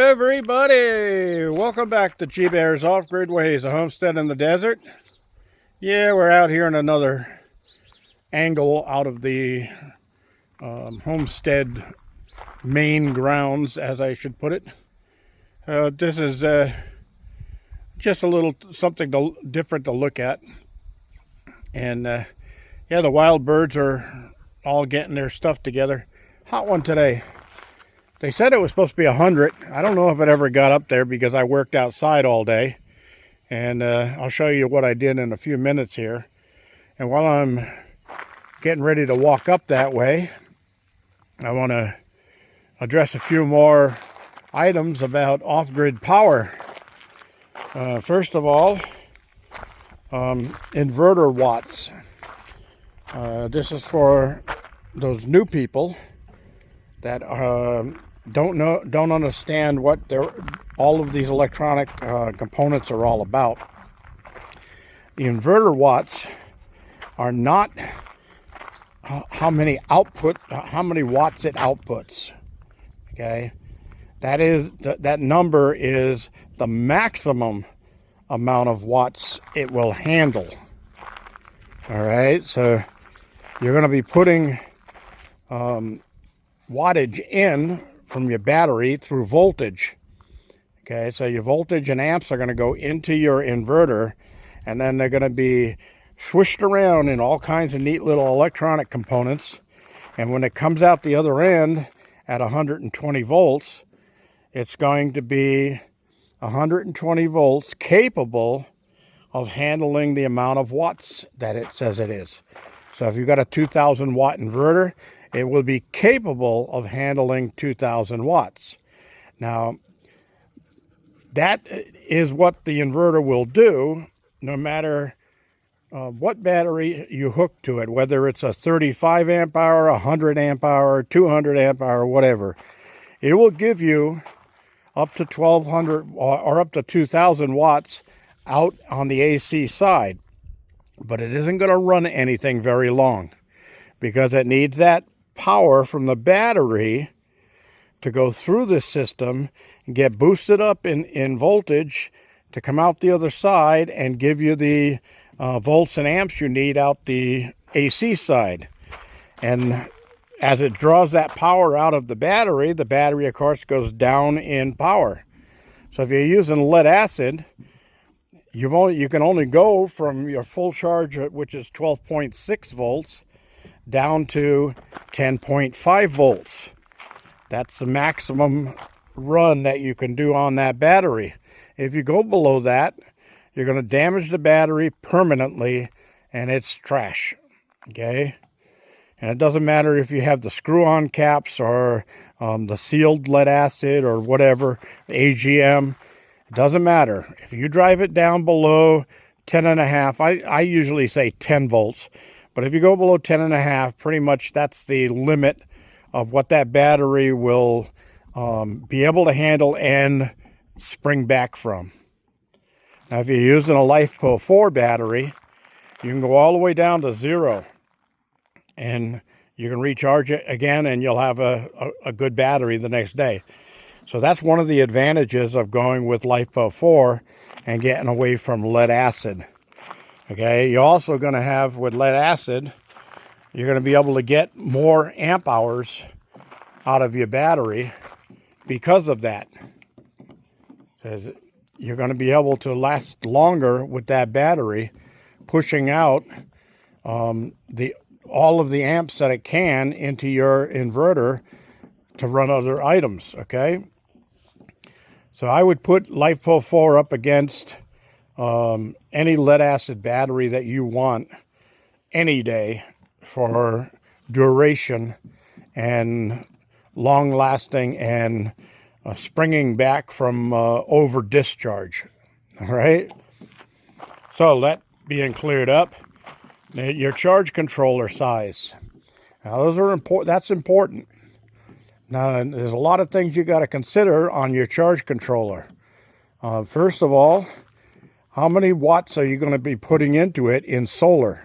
everybody! Welcome back to G-Bear's Off-Grid Ways, a homestead in the desert. Yeah, we're out here in another angle out of the homestead main grounds, as I should put it. This is just a little something different to look at. And yeah, the wild birds are all getting their stuff together. Hot one today. They said it was supposed to be 100. I don't know if it ever got up there because I worked outside all day. And I'll show you what I did in a few minutes here. And while I'm getting ready to walk up that way, I want to address a few more items about off-grid power. First of all, inverter watts. This is for those new people that don't understand what all of these electronic components are all about. The inverter watts are not how many watts it outputs. Okay, that number is the maximum amount of watts it will handle. All right, so you're going to be putting wattage in from your battery through voltage. Okay, so your voltage and amps are going to go into your inverter, and then they're going to be swished around in all kinds of neat little electronic components. And when it comes out the other end at 120 volts, it's going to be 120 volts capable of handling the amount of watts that it says it is. So if you've got a 2,000 watt inverter, it will be capable of handling 2,000 watts. Now, that is what the inverter will do no matter what battery you hook to it, whether it's a 35 amp hour, 100 amp hour, 200 amp hour, whatever. It will give you up to 1,200 or up to 2,000 watts out on the AC side. But it isn't going to run anything very long because it needs that power from the battery to go through this system and get boosted up in voltage to come out the other side and give you the volts and amps you need out the AC side. And as it draws that power out of the battery of course goes down in power. So if you're using lead acid, you can only go from your full charge, which is 12.6 volts, down to 10.5 volts. That's the maximum run that you can do on that battery. If you go below that, you're going to damage the battery permanently, and it's trash. Okay? And it doesn't matter if you have the screw-on caps or the sealed lead acid or whatever, AGM. It doesn't matter. If you drive it down below 10.5, I usually say 10 volts. But if you go below 10.5, pretty much that's the limit of what that battery will be able to handle and spring back from. Now, if you're using a LiFePO 4 battery, you can go all the way down to 0. And you can recharge it again, and you'll have a good battery the next day. So that's one of the advantages of going with LiFePO 4 and getting away from lead acid. Okay, you're also going to have, with lead acid, you're going to be able to get more amp hours out of your battery because of that. So you're going to be able to last longer with that battery, pushing out all of the amps that it can into your inverter to run other items, okay? So I would put LiFePO 4 up against any lead acid battery that you want any day for duration and long lasting and springing back from over discharge. All right, so that being cleared up, your charge controller size. Now those are important. That's important. Now there's a lot of things you got to consider on your charge controller. First of all, how many watts are you going to be putting into it in solar?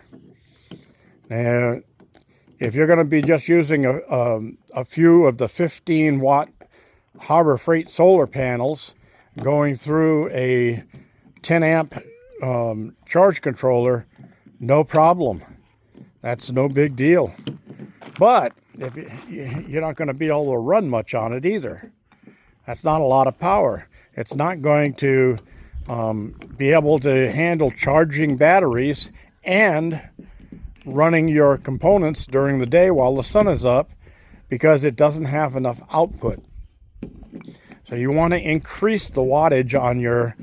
Now, if you're going to be just using a few of the 15 watt Harbor Freight solar panels going through a 10 amp charge controller, no problem. That's no big deal. But if you're not going to be able to run much on it either. That's not a lot of power. It's not going to be able to handle charging batteries and running your components during the day while the sun is up, because it doesn't have enough output. So you want to increase the wattage on your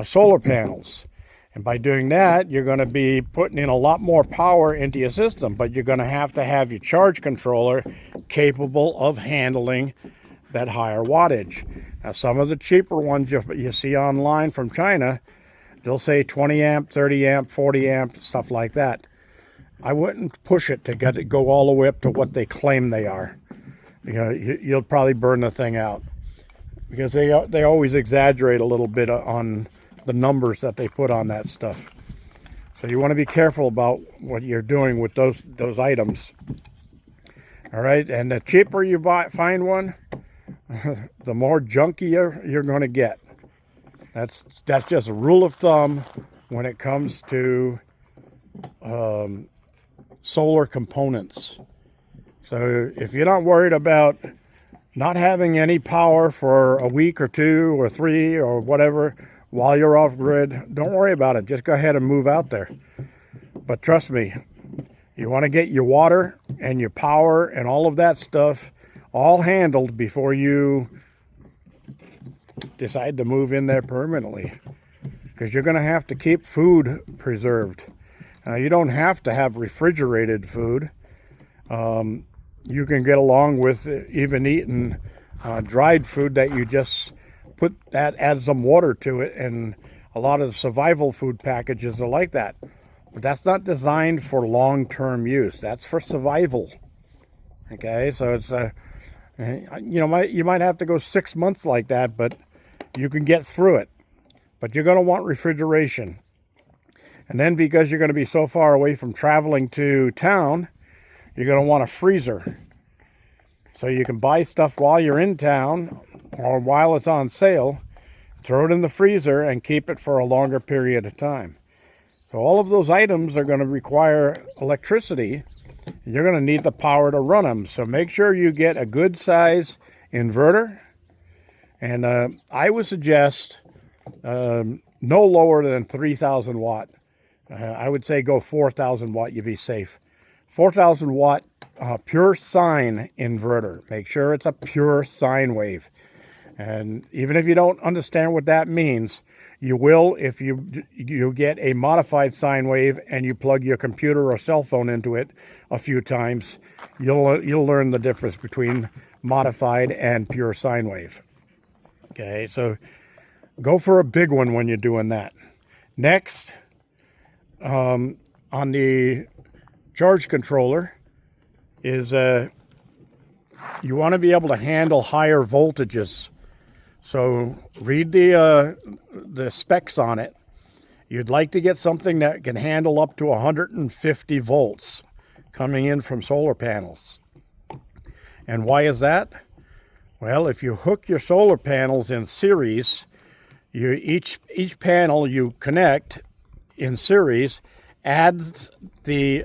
solar panels. And by doing that, you're going to be putting in a lot more power into your system, but you're going to have your charge controller capable of handling that higher wattage. Now, some of the cheaper ones you see online from China, they'll say 20 amp, 30 amp, 40 amp, stuff like that. I wouldn't push it to get it go all the way up to what they claim they are. You know, you'll probably burn the thing out, because they always exaggerate a little bit on the numbers that they put on that stuff. So you want to be careful about what you're doing with those items. All right, and the cheaper you find one, the more junkier you're going to get. That's just a rule of thumb when it comes to solar components. So if you're not worried about not having any power for a week or 2 or 3 or whatever while you're off grid, don't worry about it. Just go ahead and move out there. But trust me, you want to get your water and your power and all of that stuff all handled before you decide to move in there permanently, because you're going to have to keep food preserved. You don't have to have refrigerated food. You can get along with even eating dried food that you just add some water to it, and a lot of survival food packages are like that. But that's not designed for long-term use. That's for survival. Okay, so it's you might have to go 6 months like that, but you can get through it. But you're going to want refrigeration. And then, because you're going to be so far away from traveling to town, you're going to want a freezer. So you can buy stuff while you're in town or while it's on sale, throw it in the freezer, and keep it for a longer period of time. So all of those items are going to require electricity. You're going to need the power to run them. So make sure you get a good size inverter. And I would suggest no lower than 3,000 watt. I would say go 4,000 watt, you'd be safe. 4,000 watt pure sine inverter. Make sure it's a pure sine wave. And even if you don't understand what that means, you will if you get a modified sine wave and you plug your computer or cell phone into it a few times. You'll learn the difference between modified and pure sine wave. Okay, so go for a big one when you're doing that. Next, on the charge controller is you want to be able to handle higher voltages. So read the specs on it. You'd like to get something that can handle up to 150 volts coming in from solar panels. And why is that? Well, if you hook your solar panels in series, each panel you connect in series adds the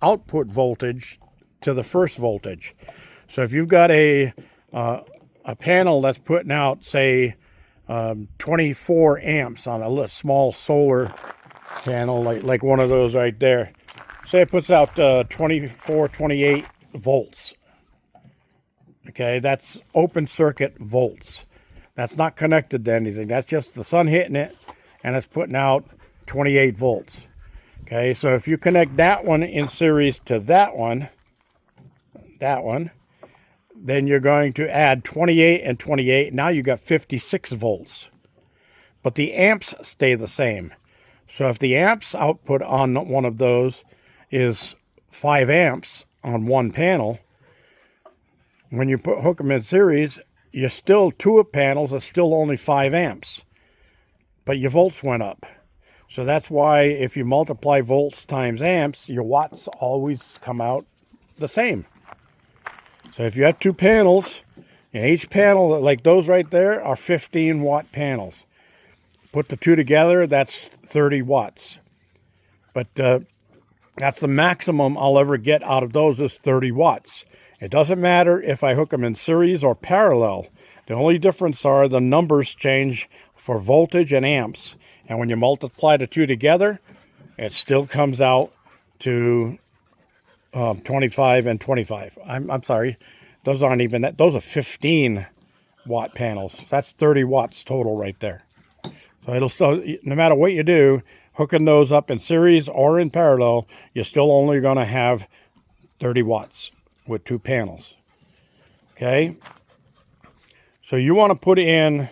output voltage to the first voltage. So if you've got a panel that's putting out, say, 24 amps on a small solar panel, like one of those right there. Say it puts out 24, 28 volts. Okay, that's open circuit volts. That's not connected to anything. That's just the sun hitting it, and it's putting out 28 volts. Okay, so if you connect that one in series to that one, then you're going to add 28 and 28. Now you got 56 volts. But the amps stay the same. So if the amps output on one of those is 5 amps on one panel, when you hook them in series, two panels are still only 5 amps. But your volts went up. So that's why if you multiply volts times amps, your watts always come out the same. So if you have 2 panels And each panel, like those right there, are 15-watt panels. Put the two together, that's 30 watts. But that's the maximum I'll ever get out of those is 30 watts. It doesn't matter if I hook them in series or parallel. The only difference are the numbers change for voltage and amps. And when you multiply the two together, it still comes out to 25 and 25. I'm sorry. Those aren't even that. Those are 15-watt panels. That's 30 watts total right there. So it'll still, no matter what you do, hooking those up in series or in parallel, you're still only going to have 30 watts with two panels. Okay? So you want to put in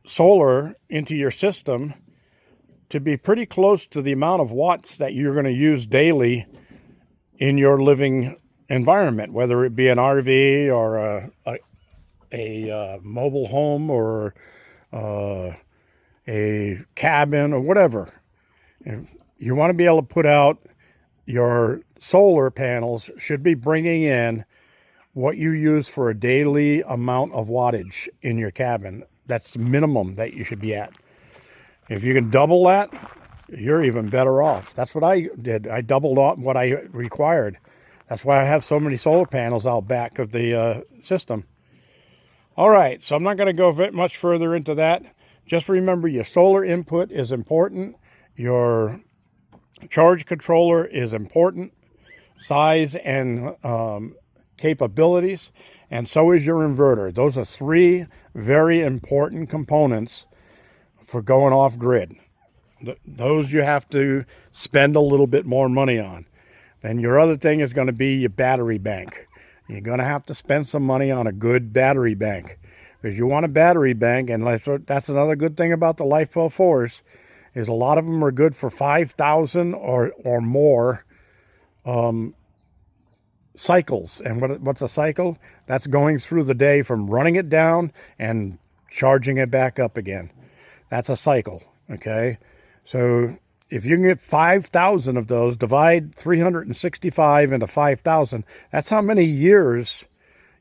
solar into your system to be pretty close to the amount of watts that you're going to use daily in your living environment, whether it be an RV or a mobile home or a cabin or whatever. You want to be able to put out your solar panels should be bringing in what you use for a daily amount of wattage in your cabin. That's the minimum that you should be at. If you can double that, you're even better off. That's what I did. I doubled what I required. That's why I have so many solar panels out back of the system. All right, so I'm not going to go much further into that. Just remember your solar input is important. Your charge controller is important. Size and capabilities. And so is your inverter. Those are three very important components for going off grid. Those you have to spend a little bit more money on. And your other thing is going to be your battery bank. You're going to have to spend some money on a good battery bank. Because you want a battery bank, and that's another good thing about the LifePro 4s, is a lot of them are good for 5,000 or more cycles. And what's a cycle? That's going through the day from running it down and charging it back up again. That's a cycle, okay? So if you can get 5,000 of those, divide 365 into 5,000, that's how many years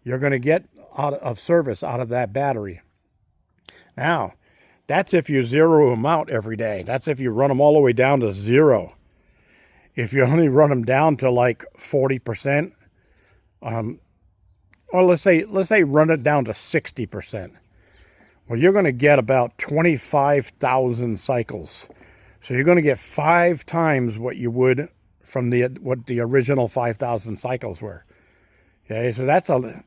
you're going to get out of service out of that battery. Now, that's if you zero them out every day. That's if you run them all the way down to zero. If you only run them down to like 40%, or let's say run it down to 60%. Well, you're going to get about 25,000 cycles. So you're going to get 5 times what you would from what the original 5,000 cycles were. Okay, so that's a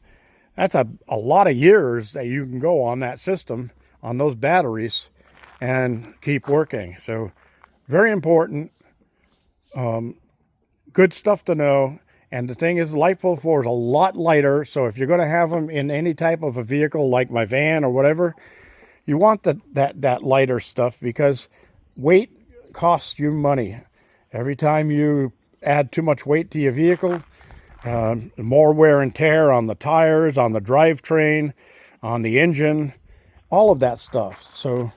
lot of years that you can go on that system, on those batteries, and keep working. So very important, good stuff to know. And the thing is, LifePro 4 is a lot lighter, so if you're going to have them in any type of a vehicle like my van or whatever, you want that lighter stuff because weight costs you money. Every time you add too much weight to your vehicle, more wear and tear on the tires, on the drivetrain, on the engine, all of that stuff. So,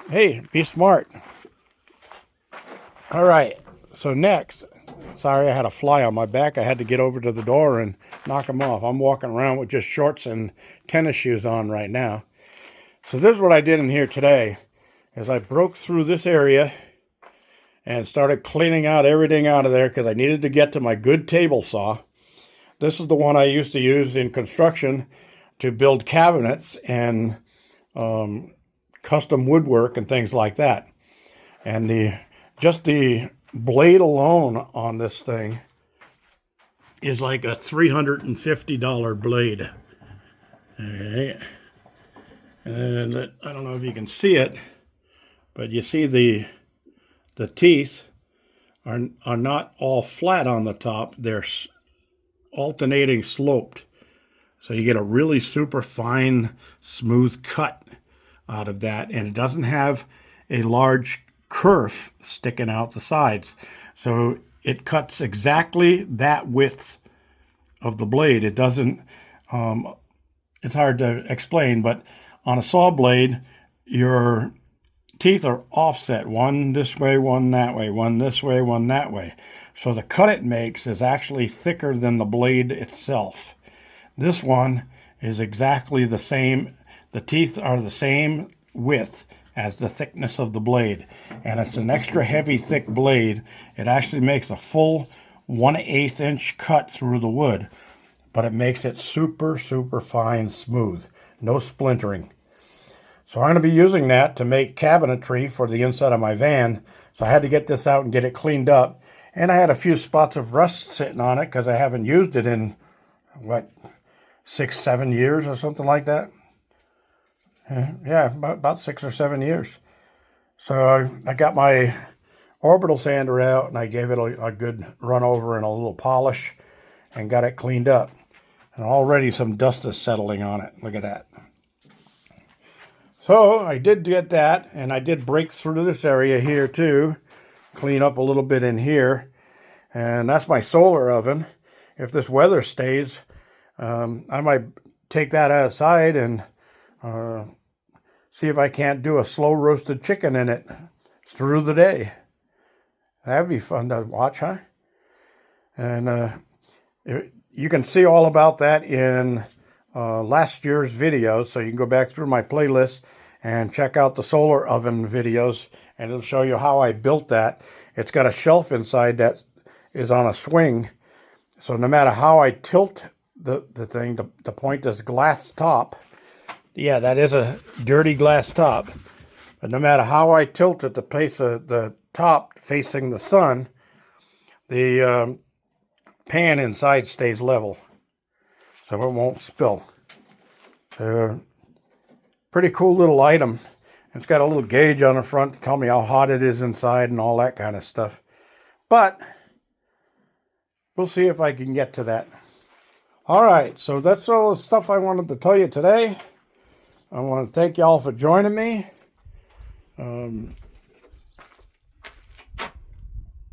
hey, be smart. All right, so next, sorry I had a fly on my back. I had to get over to the door and knock him off. I'm walking around with just shorts and tennis shoes on right now. So this is what I did in here today, is I broke through this area and started cleaning out everything out of there because I needed to get to my good table saw. This is the one I used to use in construction to build cabinets and custom woodwork and things like that. And just the blade alone on this thing is like a $350 blade. Okay. And I don't know if you can see it, but you see the teeth are not all flat on the top. They're alternating sloped. So you get a really super fine, smooth cut out of that. And it doesn't have a large kerf sticking out the sides. So it cuts exactly that width of the blade. It doesn't, it's hard to explain, but on a saw blade, your teeth are offset, one this way, one that way, one this way, one that way. So the cut it makes is actually thicker than the blade itself. This one is exactly the same. The teeth are the same width as the thickness of the blade. And it's an extra heavy, thick blade. It actually makes a full 1/8 inch cut through the wood, but it makes it super, super fine, smooth. No splintering. So I'm going to be using that to make cabinetry for the inside of my van. So I had to get this out and get it cleaned up. And I had a few spots of rust sitting on it because I haven't used it in, what, 6, 7 years or something like that. Yeah, about 6 or 7 years. So I got my orbital sander out and I gave it a good run over and a little polish and got it cleaned up. And already some dust is settling on it. Look at that. So I did get that, and I did break through this area here too, clean up a little bit in here. And that's my solar oven. If this weather stays, I might take that outside and see if I can't do a slow roasted chicken in it through the day. That'd be fun to watch, huh? And you can see all about that in last year's videos, so you can go back through my playlist and check out the solar oven videos, and it'll show you how I built that. It's got a shelf inside that is on a swing, so no matter how I tilt the thing to point this glass top, yeah, that is a dirty glass top, but no matter how I tilt it to place the top facing the sun, the pan inside stays level, so it won't spill. So, pretty cool little item. It's got a little gauge on the front to tell me how hot it is inside and all that kind of stuff. But we'll see if I can get to that. All right, so that's all the stuff I wanted to tell you today. I want to thank you all for joining me.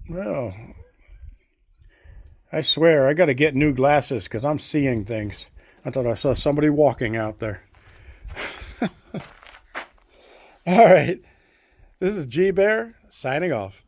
Well, I swear I got to get new glasses because I'm seeing things. I thought I saw somebody walking out there. All right. This is G Bear signing off.